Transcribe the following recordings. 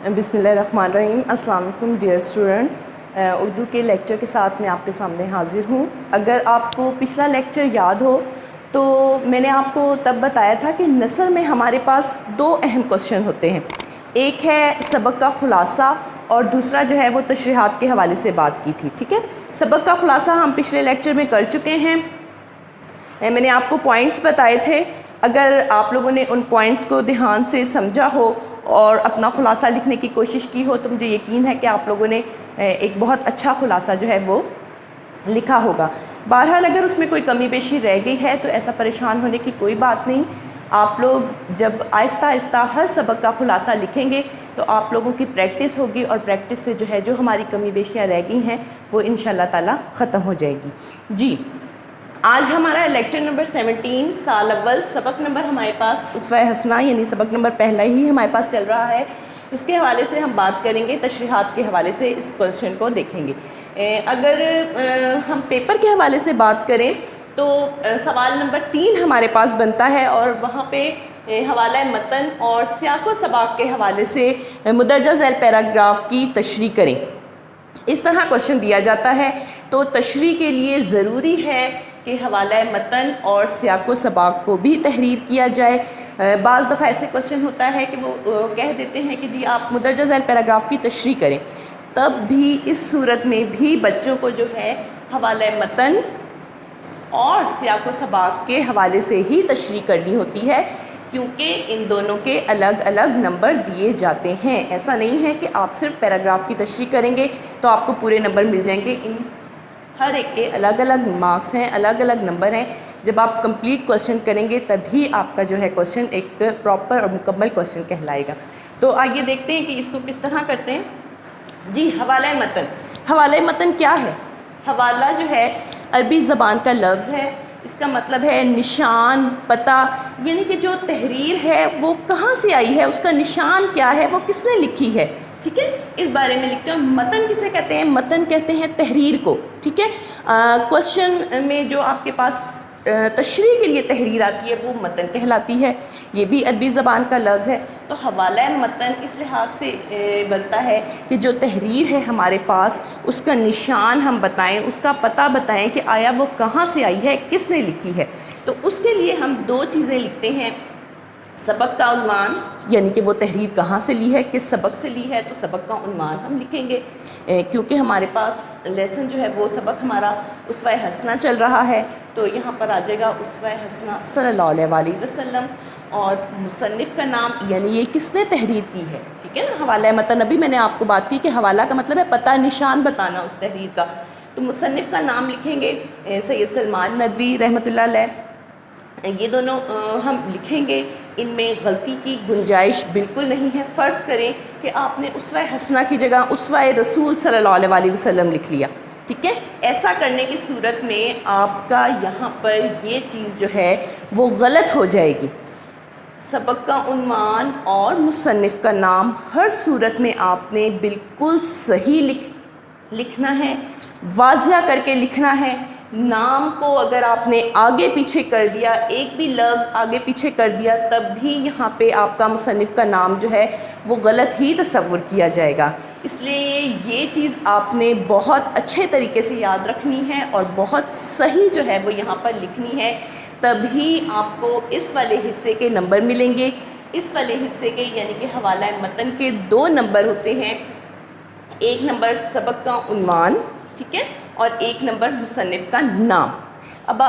بسم اللہ الرحمن الرحیم۔ السلام علیکم ڈیئر اسٹوڈنٹس، اردو کے لیکچر کے ساتھ میں آپ کے سامنے حاضر ہوں۔ اگر آپ کو پچھلا لیکچر یاد ہو تو میں نے آپ کو تب بتایا تھا کہ نثر میں ہمارے پاس دو اہم کوشچن ہوتے ہیں، ایک ہے سبق کا خلاصہ اور دوسرا جو ہے وہ تشریحات کے حوالے سے بات کی تھی۔ ٹھیک ہے، سبق کا خلاصہ ہم پچھلے لیکچر میں کر چکے ہیں، میں نے آپ کو پوائنٹس بتائے تھے۔ اگر آپ لوگوں نے ان پوائنٹس کو دھیان سے سمجھا ہو اور اپنا خلاصہ لکھنے کی کوشش کی ہو تو مجھے یقین ہے کہ آپ لوگوں نے ایک بہت اچھا خلاصہ جو ہے وہ لکھا ہوگا۔ بہرحال اگر اس میں کوئی کمی بیشی رہ گئی ہے تو ایسا پریشان ہونے کی کوئی بات نہیں، آپ لوگ جب آہستہ آہستہ ہر سبق کا خلاصہ لکھیں گے تو آپ لوگوں کی پریکٹس ہوگی اور پریکٹس سے جو ہے جو ہماری کمی بیشیاں رہ گئی ہیں وہ انشاءاللہ تعالی ختم ہو جائے گی۔ جی، آج ہمارا لیکچر نمبر 17 سال اول، سبق نمبر ہمارے پاس اسوہ حسنہ یعنی سبق نمبر پہلا ہی ہمارے پاس چل رہا ہے۔ اس کے حوالے سے ہم بات کریں گے، تشریحات کے حوالے سے اس کوشچن کو دیکھیں گے۔ اگر ہم پیپر کے حوالے سے بات کریں تو سوال نمبر 3 ہمارے پاس بنتا ہے اور وہاں پہ حوالہ متن اور سیاق و سباق کے حوالے سے مدرجہ ذیل پیراگراف کی تشریح کریں، اس طرح کوشچن دیا جاتا ہے۔ تو تشریح کے لیے ضروری ہے کہ حوالہ متن اور سیاق و سباق کو بھی تحریر کیا جائے۔ بعض دفعہ ایسے کوشچن ہوتا ہے کہ وہ کہہ دیتے ہیں کہ جی آپ مدرجہ ذیل پیراگراف کی تشریح کریں، تب بھی اس صورت میں بھی بچوں کو جو ہے حوالہ متن اور سیاق و سباق کے حوالے سے ہی تشریح کرنی ہوتی ہے، کیونکہ ان دونوں کے الگ الگ نمبر دیے جاتے ہیں۔ ایسا نہیں ہے کہ آپ صرف پیراگراف کی تشریح کریں گے تو آپ کو پورے نمبر مل جائیں گے، ان ہر ایک کے الگ الگ مارکس ہیں، الگ الگ نمبر ہیں۔ جب آپ کمپلیٹ کوشچن کریں گے تبھی آپ کا جو ہے کوشچن ایک پراپر اور مکمل کوشچن کہلائے گا۔ تو آئیے دیکھتے ہیں کہ اس کو کس طرح کرتے ہیں۔ جی، حوالہ متن۔ حوالہ متن کیا ہے؟ حوالہ جو ہے عربی زبان کا لفظ ہے، اس کا مطلب ہے نشان، پتہ، یعنی کہ جو تحریر ہے وہ کہاں سے آئی ہے، اس کا نشان کیا ہے، وہ کس نے لکھی ہے۔ ٹھیک ہے، اس بارے میں لکھتے ہیں۔ متن کسے کہتے ہیں؟ متن کہتے ہیں تحریر کو۔ ٹھیک ہے، کوشچن میں جو آپ کے پاس تشریح کے لیے تحریر آتی ہے وہ متن کہلاتی ہے، یہ بھی عربی زبان کا لفظ ہے۔ تو حوالہ متن اس لحاظ سے بنتا ہے کہ جو تحریر ہے ہمارے پاس اس کا نشان ہم بتائیں، اس کا پتہ بتائیں کہ آیا وہ کہاں سے آئی ہے، کس نے لکھی ہے۔ تو اس کے لیے ہم دو چیزیں لکھتے ہیں، سبق کا عنوان، یعنی کہ وہ تحریر کہاں سے لی ہے، کس سبق سے لی ہے، تو سبق کا عنوان ہم لکھیں گے، کیونکہ ہمارے پاس لیسن جو ہے وہ سبق ہمارا اسوہ حسنہ چل رہا ہے، تو یہاں پر آ جائے گا اسوہ حسنہ صلی اللہ علیہ وسلم، اور مصنف کا نام یعنی یہ کس نے تحریر کی ہے۔ ٹھیک ہے نا، حوالہ متن ابھی میں نے آپ کو بات کی کہ حوالہ کا مطلب ہے پتہ، نشان بتانا اس تحریر کا۔ تو مصنف کا نام لکھیں گے سید سلمان ندوی رحمۃ اللہ علیہ، یہ دونوں ہم لکھیں گے۔ ان میں غلطی کی گنجائش بالکل نہیں ہے۔ فرض کریں کہ آپ نے اسوہ حسنہ کی جگہ اسوہ رسول صلی اللہ علیہ وسلم لکھ لیا، ٹھیک ہے، ایسا کرنے کی صورت میں آپ کا یہاں پر یہ چیز جو ہے وہ غلط ہو جائے گی۔ سبق کا عنوان اور مصنف کا نام ہر صورت میں آپ نے بالکل صحیح لکھنا ہے، واضح کر کے لکھنا ہے۔ نام کو اگر آپ نے آگے پیچھے کر دیا، ایک بھی لفظ آگے پیچھے کر دیا، تب بھی یہاں پہ آپ کا مصنف کا نام جو ہے وہ غلط ہی تصور کیا جائے گا۔ اس لیے یہ چیز آپ نے بہت اچھے طریقے سے یاد رکھنی ہے اور بہت صحیح جو ہے وہ یہاں پر لکھنی ہے، تبھی آپ کو اس والے حصے کے نمبر ملیں گے۔ اس والے حصے کے یعنی کہ حوالہ متن کے 2 نمبر ہوتے ہیں، ایک نمبر سبق کا عنوان، ٹھیک ہے، اور ایک نمبر مصنف کا نام۔ اب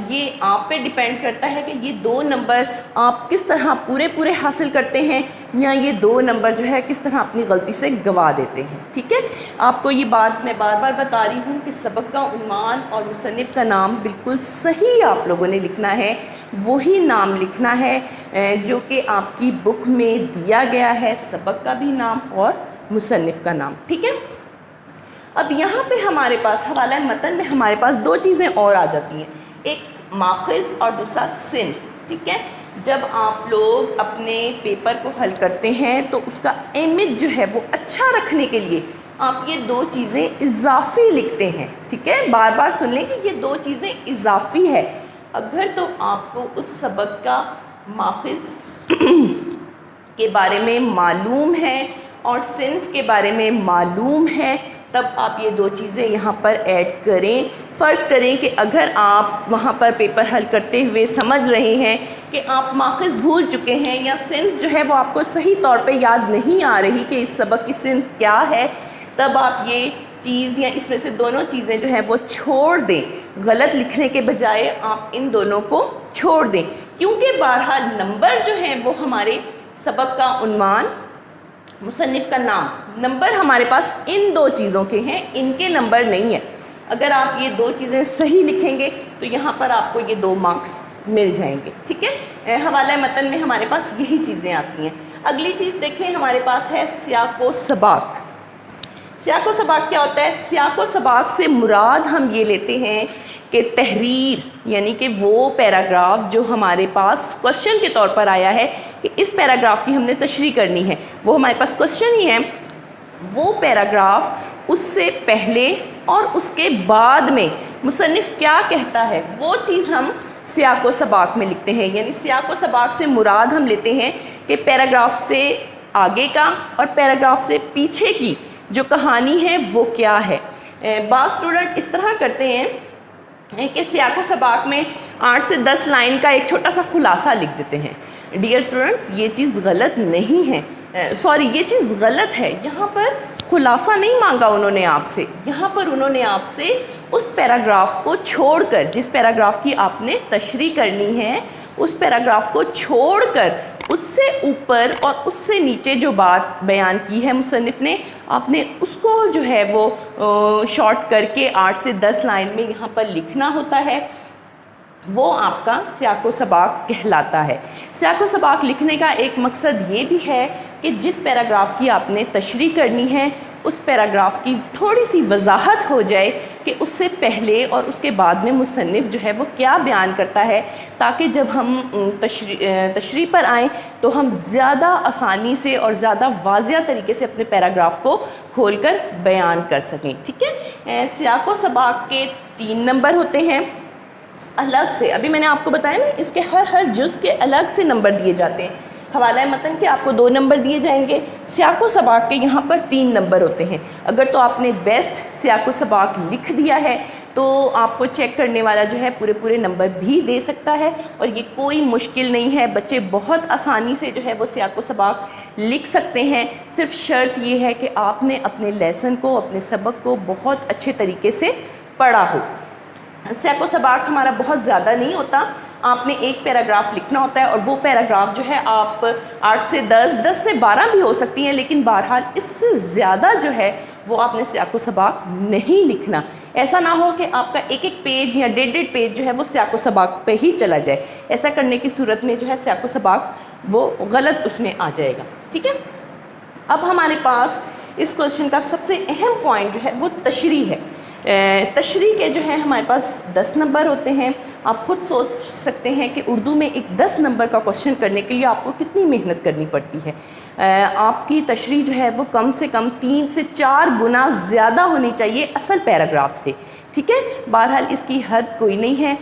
یہ آپ پہ ڈیپینڈ کرتا ہے کہ یہ 2 نمبر آپ کس طرح پورے حاصل کرتے ہیں، یا یہ 2 نمبر جو ہے کس طرح اپنی غلطی سے گوا دیتے ہیں۔ ٹھیک ہے، آپ کو یہ بات میں بار بار بتا رہی ہوں کہ سبق کا عنوان اور مصنف کا نام بالکل صحیح آپ لوگوں نے لکھنا ہے، وہی نام لکھنا ہے جو کہ آپ کی بک میں دیا گیا ہے، سبق کا بھی نام اور مصنف کا نام۔ ٹھیک ہے، اب یہاں پہ ہمارے پاس حوالہ متن میں ہمارے پاس 2 چیزیں اور آ جاتی ہیں، ایک ماخذ اور دوسرا صنف۔ ٹھیک ہے، جب آپ لوگ اپنے پیپر کو حل کرتے ہیں تو اس کا امیج جو ہے وہ اچھا رکھنے کے لیے آپ یہ 2 چیزیں اضافی لکھتے ہیں۔ ٹھیک ہے، بار بار سن لیں کہ یہ 2 چیزیں اضافی ہے۔ اگر تو آپ کو اس سبق کا ماخذ کے بارے میں معلوم ہے اور صنف کے بارے میں معلوم ہے تب آپ یہ دو چیزیں یہاں پر ایڈ کریں۔ فرض کریں کہ اگر آپ وہاں پر پیپر حل کرتے ہوئے سمجھ رہے ہیں کہ آپ ماخذ بھول چکے ہیں یا صنف جو ہے وہ آپ کو صحیح طور پہ یاد نہیں آ رہی کہ اس سبق کی صنف کیا ہے، تب آپ یہ چیز یا اس میں سے دونوں چیزیں جو ہے وہ چھوڑ دیں۔ غلط لکھنے کے بجائے آپ ان دونوں کو چھوڑ دیں، کیونکہ بہرحال نمبر جو ہیں وہ ہمارے سبق کا عنوان، مصنف کا نام، نمبر ہمارے پاس ان دو چیزوں کے ہیں، ان کے نمبر نہیں ہیں۔ اگر آپ یہ دو چیزیں صحیح لکھیں گے تو یہاں پر آپ کو یہ 2 مارکس مل جائیں گے، ٹھیک ہے۔ حوالہ متن میں ہمارے پاس یہی چیزیں آتی ہیں۔ اگلی چیز دیکھیں ہمارے پاس ہے سیاق و سباق۔ سیاق و سباق کیا ہوتا ہے؟ سیاق و سباق سے مراد ہم یہ لیتے ہیں کہ تحریر، یعنی کہ وہ پیراگراف جو ہمارے پاس کوشچن کے طور پر آیا ہے کہ اس پیراگراف کی ہم نے تشریح کرنی ہے، وہ ہمارے پاس کوشچن ہی ہے، وہ پیراگراف اس سے پہلے اور اس کے بعد میں مصنف کیا کہتا ہے وہ چیز ہم سیاق و سباق میں لکھتے ہیں۔ یعنی سیاق و سباق سے مراد ہم لیتے ہیں کہ پیراگراف سے آگے کا اور پیراگراف سے پیچھے کی جو کہانی ہے وہ کیا ہے۔ بعض اسٹوڈنٹ اس طرح کرتے ہیں کہ سیاق و سباق میں 8 سے 10 لائن کا ایک چھوٹا سا خلاصہ لکھ دیتے ہیں۔ ڈیئر اسٹوڈنٹس، یہ چیز غلط نہیں ہے، یہ چیز غلط ہے۔ یہاں پر خلاصہ نہیں مانگا انہوں نے آپ سے، یہاں پر انہوں نے آپ سے اس پیراگراف کو چھوڑ کر، جس پیراگراف کی آپ نے تشریح کرنی ہے، اس پیراگراف کو چھوڑ کر اس سے اوپر اور اس سے نیچے جو بات بیان کی ہے مصنف نے، آپ نے اس کو جو ہے وہ شارٹ کر کے 8 سے 10 لائن میں یہاں پر لکھنا ہوتا ہے، وہ آپ کا سیاق و سباق کہلاتا ہے۔ سیاق و سباق لکھنے کا ایک مقصد یہ بھی ہے کہ جس پیراگراف کی آپ نے تشریح کرنی ہے اس پیراگراف کی تھوڑی سی وضاحت ہو جائے کہ اس سے پہلے اور اس کے بعد میں مصنف جو ہے وہ کیا بیان کرتا ہے، تاکہ جب ہم تشریح پر آئیں تو ہم زیادہ آسانی سے اور زیادہ واضح طریقے سے اپنے پیراگراف کو کھول کر بیان کر سکیں، ٹھیک ہے۔ سیاق و سباق کے 3 نمبر ہوتے ہیں الگ سے، ابھی میں نے آپ کو بتایا نا، اس کے ہر جز کے الگ سے نمبر دیے جاتے ہیں۔ حوالہ متن کے آپ کو 2 نمبر دیے جائیں گے، سیاق و سباق کے یہاں پر 3 نمبر ہوتے ہیں۔ اگر تو آپ نے بیسٹ سیاق و سباق لکھ دیا ہے تو آپ کو چیک کرنے والا جو ہے پورے نمبر بھی دے سکتا ہے، اور یہ کوئی مشکل نہیں ہے، بچے بہت آسانی سے جو ہے وہ سیاق و سباق لکھ سکتے ہیں۔ صرف شرط یہ ہے کہ آپ نے اپنے لیسن کو، اپنے سبق کو بہت اچھے طریقے سے پڑھا ہو۔ سیاق و سباق ہمارا بہت زیادہ نہیں ہوتا، آپ نے ایک پیراگراف لکھنا ہوتا ہے، اور وہ پیراگراف جو ہے آپ 8 سے 10 سے 12 بھی ہو سکتی ہیں، لیکن بہرحال اس سے زیادہ جو ہے وہ آپ نے سیاق و سباق نہیں لکھنا۔ ایسا نہ ہو کہ آپ کا ایک پیج یا 1.5 پیج جو ہے وہ سیاق و سباق پہ ہی چلا جائے، ایسا کرنے کی صورت میں جو ہے سیاق و سباق وہ غلط اس میں آ جائے گا، ٹھیک ہے۔ اب ہمارے پاس اس کوشچن کا سب سے اہم پوائنٹ جو ہے وہ تشریح ہے۔ تشریح کے جو ہے ہمارے پاس 10 نمبر ہوتے ہیں۔ آپ خود سوچ سکتے ہیں کہ اردو میں ایک 10 نمبر کا کوشچن کرنے کے لیے آپ کو کتنی محنت کرنی پڑتی ہے۔ آپ کی تشریح جو ہے وہ کم سے کم 3 سے 4 گنا زیادہ ہونی چاہیے اصل پیراگراف سے، ٹھیک ہے۔ بہرحال اس کی حد کوئی نہیں ہے،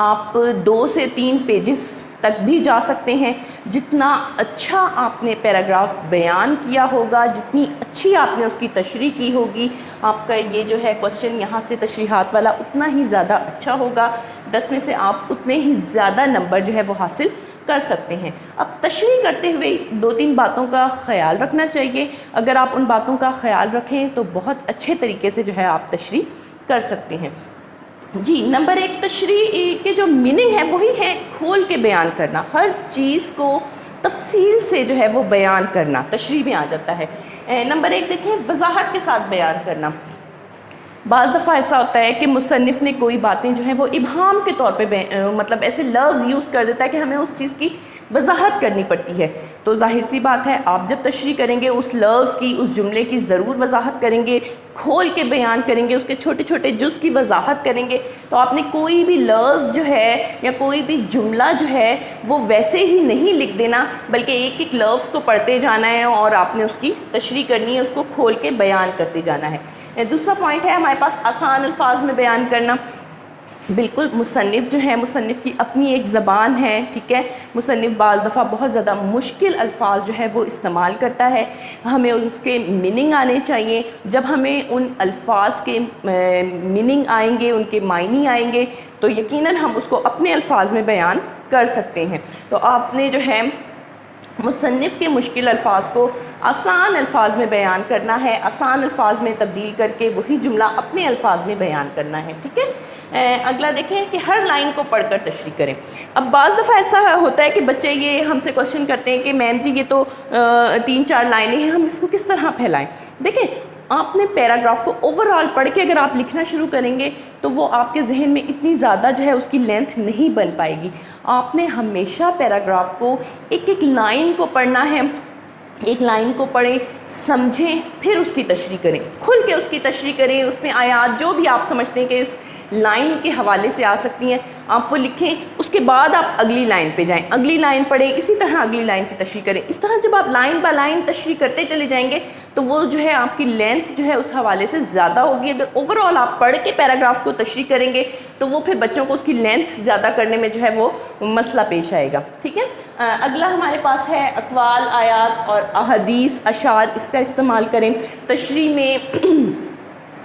آپ 2 سے 3 پیجز تک بھی جا سکتے ہیں۔ جتنا اچھا آپ نے پیراگراف بیان کیا ہوگا، جتنی اچھی آپ نے اس کی تشریح کی ہوگی، آپ کا یہ جو ہے کوشچن یہاں سے تشریحات والا اتنا ہی زیادہ اچھا ہوگا۔ 10 میں سے آپ اتنے ہی زیادہ نمبر جو ہے وہ حاصل کر سکتے ہیں۔ اب تشریح کرتے ہوئے 2-3 باتوں کا خیال رکھنا چاہیے۔ اگر آپ ان باتوں کا خیال رکھیں تو بہت اچھے طریقے سے جو ہے آپ تشریح کر سکتے ہیں۔ جی، نمبر 1، تشریح کے جو میننگ ہے وہی ہے کھول کے بیان کرنا، ہر چیز کو تفصیل سے جو ہے وہ بیان کرنا تشریح میں آ جاتا ہے۔ نمبر 1 دیکھیں، وضاحت کے ساتھ بیان کرنا۔ بعض دفعہ ایسا ہوتا ہے کہ مصنف نے کوئی باتیں جو ہیں وہ ابہام کے طور پہ مطلب ایسے لفظ یوز کر دیتا ہے کہ ہمیں اس چیز کی وضاحت کرنی پڑتی ہے، تو ظاہر سی بات ہے آپ جب تشریح کریں گے اس لفظ کی، اس جملے کی ضرور وضاحت کریں گے، کھول کے بیان کریں گے، اس کے چھوٹے چھوٹے جز کی وضاحت کریں گے۔ تو آپ نے کوئی بھی لفظ جو ہے یا کوئی بھی جملہ جو ہے وہ ویسے ہی نہیں لکھ دینا، بلکہ ایک ایک لفظ کو پڑھتے جانا ہے اور آپ نے اس کی تشریح کرنی ہے، اس کو کھول کے بیان کرتے جانا ہے۔ دوسرا پوائنٹ ہے ہمارے پاس آسان الفاظ میں بیان کرنا۔ بالکل مصنف جو ہے، مصنف کی اپنی ایک زبان ہے، ٹھیک ہے. مصنف بعض دفعہ بہت زیادہ مشکل الفاظ جو ہے وہ استعمال کرتا ہے، ہمیں اس کے میننگ آنے چاہیے. جب ہمیں ان الفاظ کے میننگ آئیں گے، ان کے معنی آئیں گے، تو یقیناً ہم اس کو اپنے الفاظ میں بیان کر سکتے ہیں. تو آپ نے جو ہے مصنف کے مشکل الفاظ کو آسان الفاظ میں بیان کرنا ہے، آسان الفاظ میں تبدیل کر کے وہی جملہ اپنے الفاظ میں بیان کرنا ہے، ٹھیک ہے. اگلا دیکھیں کہ ہر لائن کو پڑھ کر تشریح کریں. اب بعض دفعہ ایسا ہوتا ہے کہ بچے یہ ہم سے کوشچن کرتے ہیں کہ میم جی یہ تو 3-4 لائنیں ہیں، ہم اس کو کس طرح پھیلائیں. دیکھیں آپ نے پیراگراف کو اوور آل پڑھ کے اگر آپ لکھنا شروع کریں گے تو وہ آپ کے ذہن میں اتنی زیادہ جو ہے اس کی لینتھ نہیں بن پائے گی. آپ نے ہمیشہ پیراگراف کو ایک ایک لائن کو پڑھنا ہے، ایک لائن کو پڑھیں، سمجھیں، پھر اس کی تشریح کریں، کھل کے اس کی تشریح کریں. اس میں آیات جو بھی آپ سمجھتے ہیں کہ اس لائن کے حوالے سے آ سکتی ہیں آپ وہ لکھیں. اس کے بعد آپ اگلی لائن پہ جائیں، اگلی لائن پڑھیں، اسی طرح اگلی لائن کی تشریح کریں. اس طرح جب آپ لائن بائی لائن تشریح کرتے چلے جائیں گے تو وہ جو ہے آپ کی لینتھ جو ہے اس حوالے سے زیادہ ہوگی. اگر اوور آل آپ پڑھ کے پیراگراف کو تشریح کریں گے تو وہ پھر بچوں کو اس کی لینتھ زیادہ کرنے میں جو ہے وہ مسئلہ پیش آئے گا، ٹھیک ہے. اگلا ہمارے پاس ہے اقوال، آیات اور احادیث، اشعار. اس کا استعمال کریں. تشریح میں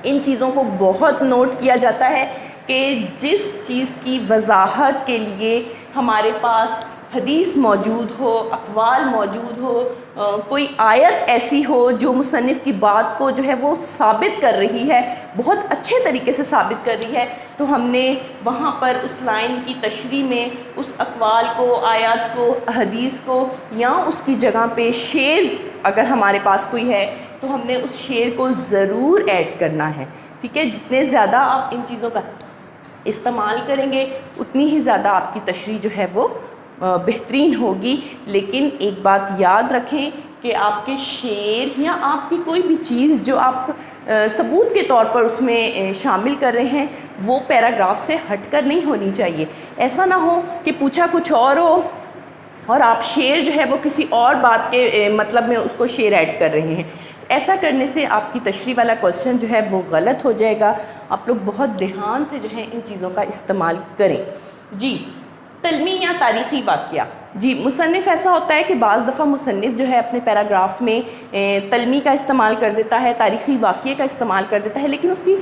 ان چیزوں کو بہت نوٹ کیا جاتا ہے کہ جس چیز کی وضاحت کے لیے ہمارے پاس حدیث موجود ہو، اقوال موجود ہو، کوئی آیت ایسی ہو جو مصنف کی بات کو جو ہے وہ ثابت کر رہی ہے، بہت اچھے طریقے سے ثابت کر رہی ہے، تو ہم نے وہاں پر اس لائن کی تشریح میں اس اقوال کو، آیات کو، حدیث کو، یا اس کی جگہ پہ شعر اگر ہمارے پاس کوئی ہے تو ہم نے اس شعر کو ضرور ایڈ کرنا ہے، ٹھیک ہے. جتنے زیادہ آپ ان چیزوں کا استعمال کریں گے اتنی ہی زیادہ آپ کی تشریح جو ہے وہ بہترین ہوگی. لیکن ایک بات یاد رکھیں کہ آپ کے شعر یا آپ کی کوئی بھی چیز جو آپ ثبوت کے طور پر اس میں شامل کر رہے ہیں وہ پیراگراف سے ہٹ کر نہیں ہونی چاہیے. ایسا نہ ہو کہ پوچھا کچھ اور ہو اور آپ شعر جو ہے وہ کسی اور بات کے مطلب میں اس کو شعر ایڈ کر رہے ہیں. ایسا کرنے سے آپ کی تشریح والا کوسچن جو ہے وہ غلط ہو جائے گا. آپ لوگ بہت دھیان سے جو ہے ان چیزوں کا استعمال کریں. جی تلمی یا تاریخی واقعہ. جی مصنف ایسا ہوتا ہے کہ بعض دفعہ مصنف جو ہے اپنے پیراگراف میں تلمی کا استعمال کر دیتا ہے، تاریخی واقعے کا استعمال کر دیتا ہے، لیکن اس کی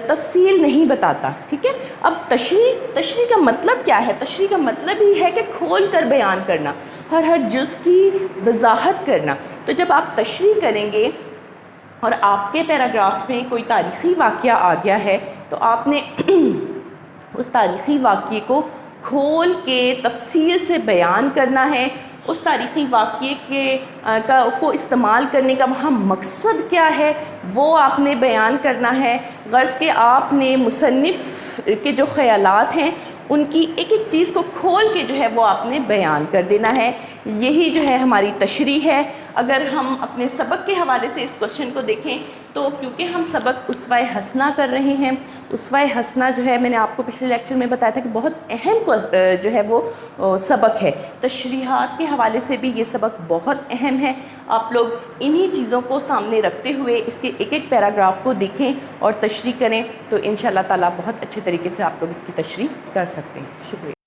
تفصیل نہیں بتاتا، ٹھیک ہے. اب تشریح کا مطلب کیا ہے؟ تشریح کا مطلب ہی ہے کہ کھول کر بیان کرنا، ہر جز کی وضاحت کرنا. تو جب آپ تشریح کریں گے اور آپ کے پیراگراف میں کوئی تاریخی واقعہ آ گیا ہے تو آپ نے اس تاریخی واقعے کو کھول کے تفصیل سے بیان کرنا ہے. اس تاریخی واقعے کو استعمال کرنے کا وہاں مقصد کیا ہے وہ آپ نے بیان کرنا ہے. غرض کہ آپ نے مصنف کے جو خیالات ہیں ان کی ایک ایک چیز کو کھول کے جو ہے وہ آپ نے بیان کر دینا ہے. یہی جو ہے ہماری تشریح ہے. اگر ہم اپنے سبق کے حوالے سے اس کوشچن کو دیکھیں تو کیونکہ ہم سبق اسوہ حسنہ کر رہے ہیں، اسوہ حسنہ جو ہے میں نے آپ کو پچھلے لیکچر میں بتایا تھا کہ بہت اہم جو ہے وہ سبق ہے. تشریحات کے حوالے سے بھی یہ سبق بہت اہم ہے. آپ لوگ انہی چیزوں کو سامنے رکھتے ہوئے اس کے ایک ایک پیراگراف کو دیکھیں اور تشریح کریں تو انشاءاللہ تعالیٰ بہت اچھے طریقے سے آپ لوگ اس کی تشریح کر سکتے ہیں. شکریہ.